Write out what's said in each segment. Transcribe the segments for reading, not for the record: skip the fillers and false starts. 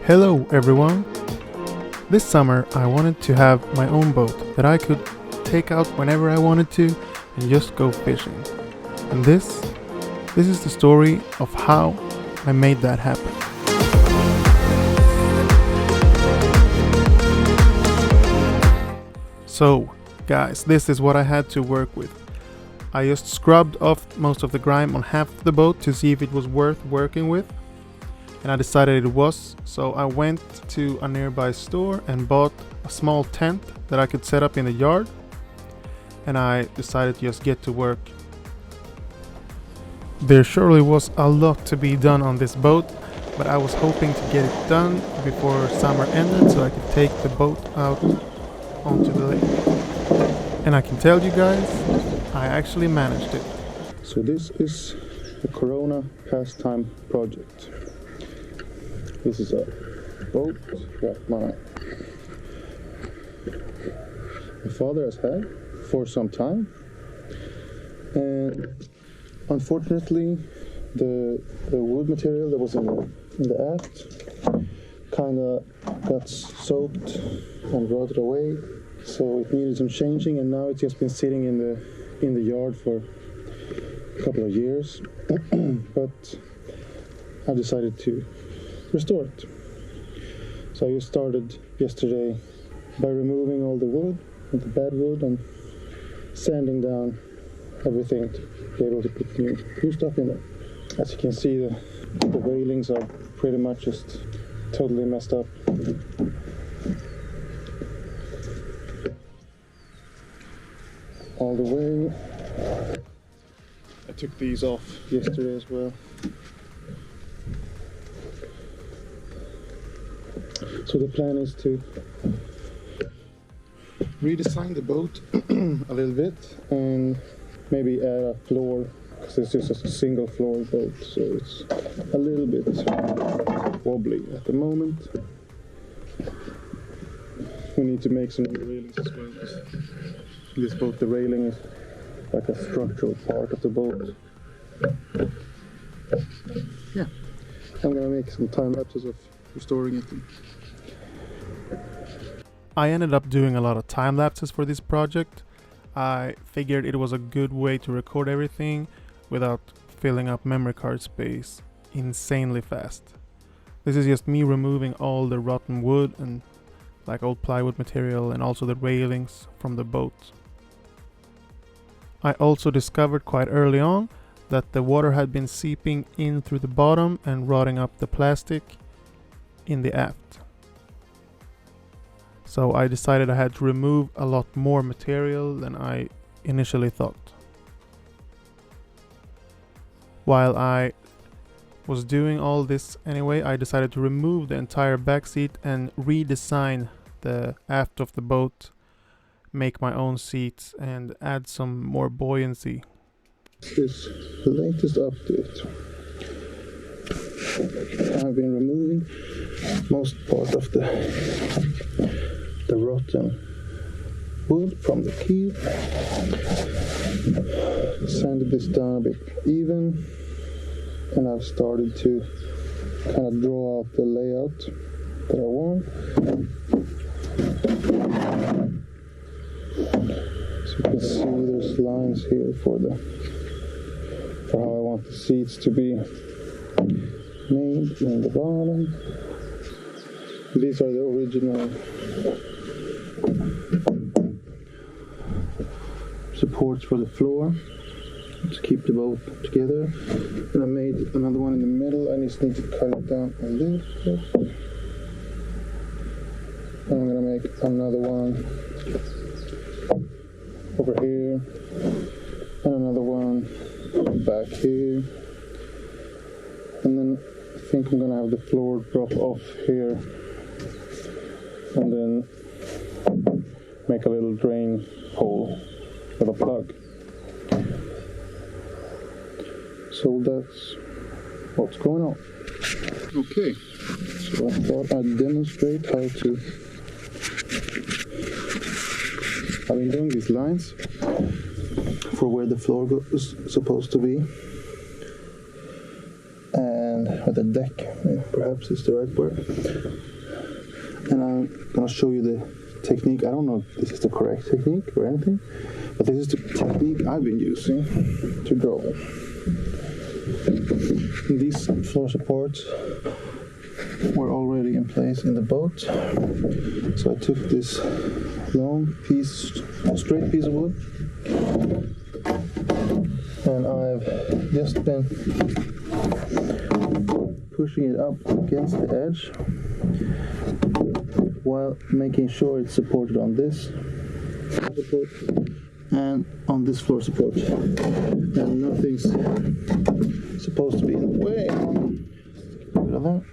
Hello everyone! This summer I wanted to have my own boat that I could take out whenever I wanted to and just go fishing. And this is the story of how I made that happen. So guys, this is what I had to work with. I just scrubbed off most of the grime on half of the boat to see if it was worth working with. And I decided it was, so I went to a nearby store and bought a small tent that I could set up in the yard. And I decided to just get to work. There surely was a lot to be done on this boat, but I was hoping to get it done before summer ended so I could take the boat out onto the lake. And I can tell you guys, I actually managed it. So this is the Corona Pastime Project. This is a boat that my father has had for some time, and unfortunately the wood material that was in the aft kind of got soaked and rotted away, so it needed some changing, and now it's just been sitting in the yard for a couple of years. But I decided to restore it. So I just started yesterday by removing all the wood, the bad wood, and sanding down everything to be able to put new stuff in there. As you can see, the railings are pretty much just totally messed up. All the way. I took these off yesterday as well. So the plan is to redesign the boat a little bit and maybe add a floor, because it's just a single floor boat, so it's a little bit wobbly at the moment. We need to make some new railings as well. In this boat, the railing is like a structural part of the boat. Yeah, I'm gonna make some time lapses of restoring it. I ended up doing a lot of time lapses for this project. I figured it was a good way to record everything without filling up memory card space insanely fast. This is just me removing all the rotten wood and like old plywood material, and also the railings from the boat. I also discovered quite early on that the water had been seeping in through the bottom and rotting up the plastic in the aft. So I decided I had to remove a lot more material than I initially thought. While I was doing all this anyway, I decided to remove the entire back seat and redesign the aft of the boat, make my own seats and add some more buoyancy. This is the latest update. I've been removing most part of the rotten wood from the keel, sanded this down a bit even, and I've started to kind of draw out the layout that I want. So you can see there's lines here for how I want the seats to be made in the bottom. These are the original supports for the floor to keep the boat together. And I made another one in the middle. I just need to cut it down a little bit. And I'm gonna make another one over here and another one back here. And then I think I'm gonna have the floor drop off here, and then make a little drain hole with a plug. So that's what's going on. Okay, so I thought I'd demonstrate how to. I've been doing these lines for where the floor is supposed to be, and the deck, perhaps is the right word. And I'm gonna show you the technique. I don't know if this is the correct technique or anything, but this is the technique I've been using to draw. These floor supports were already in place in the boat, so I took this long piece, straight piece of wood, and I've just been pushing it up against the edge while making sure it's supported on this support and on this floor support, and nothing's supposed to be in the way. Get rid of that.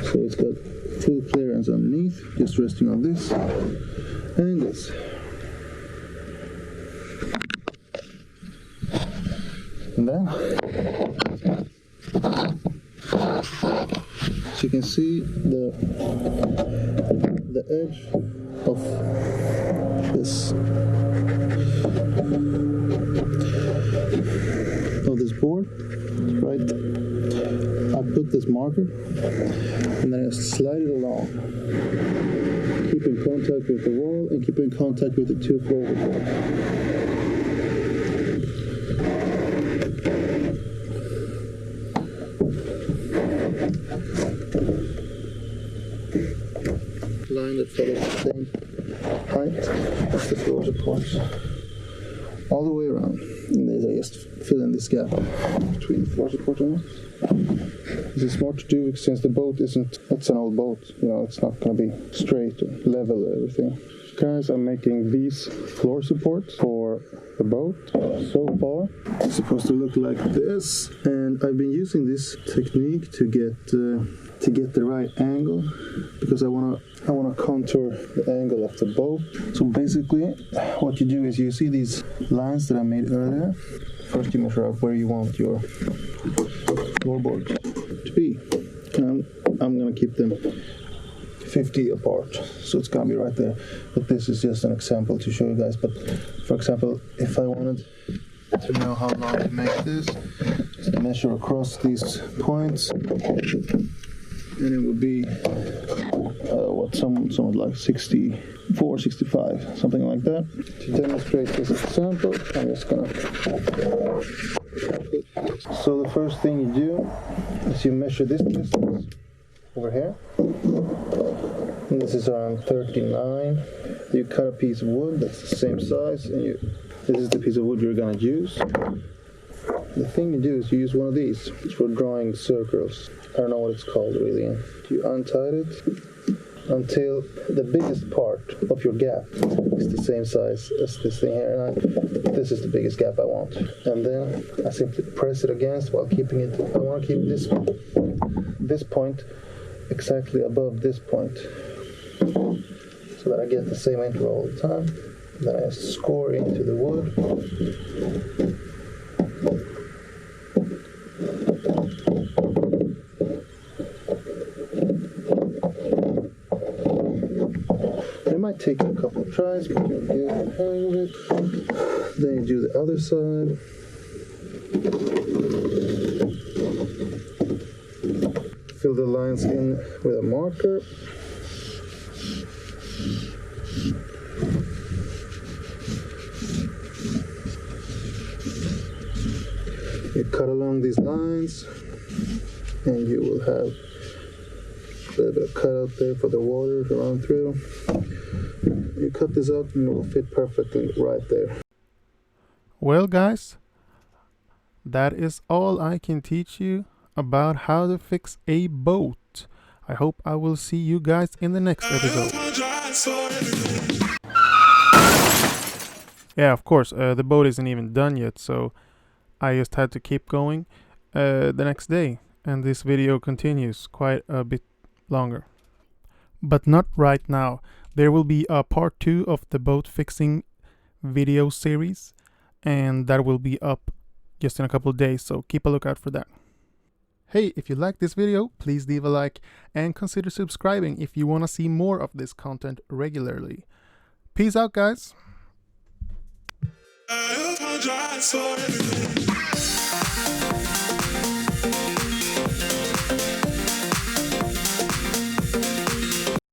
So it's got full clearance underneath, just resting on this and this. And then, as you can see, the edge of this board, right? I put this marker and then I slide it along, keep in contact with the wall and keep in contact with the two floor supports. Line that follows the same height as the floor supports all the way around, and then I just fill in this gap between the floor support and this. This is smart to do since the boat it's an old boat, it's not going to be straight or level or everything. Guys, I'm making these floor supports for the boat. So far, it's supposed to look like this, and I've been using this technique to get the right angle, because I wanna contour the angle of the boat. So basically, what you do is you see these lines that I made earlier. First, you measure out where you want your floorboard to be, and I'm gonna keep them 50 apart, so it's gonna be right there. But this is just an example to show you guys. But for example, if I wanted to know how long to make this, just measure across these points, and it would be what someone like 64, 65, something like that. To demonstrate this example, I'm just gonna. So the first thing you do is you measure this distance over here. And this is around 39. You cut a piece of wood that's the same size, and this is the piece of wood you're gonna use. The thing you do is you use one of these. It's for drawing circles. I don't know what it's called really. You untie it until the biggest part of your gap is the same size as this thing here. And this is the biggest gap I want. And then I simply press it against while keeping it. I want to keep this point exactly above this point, so that I get the same interval all the time. Then I just score into the wood. It might take a couple of tries, but you'll get the hang of it. Then you do the other side. Fill the lines in with a marker. You cut along these lines, and you will have a little bit of cutout there for the water to run through. You cut this out and it will fit perfectly right there. Well guys, that is all I can teach you about how to fix a boat. I hope I will see you guys in the next episode. Yeah, of course, the boat isn't even done yet, so I just had to keep going the next day, and this video continues quite a bit longer. But not right now. There will be a part 2 of the boat fixing video series, and that will be up just in a couple of days, so keep a lookout for that. Hey, if you like this video, please leave a like and consider subscribing if you want to see more of this content regularly. Peace out, guys.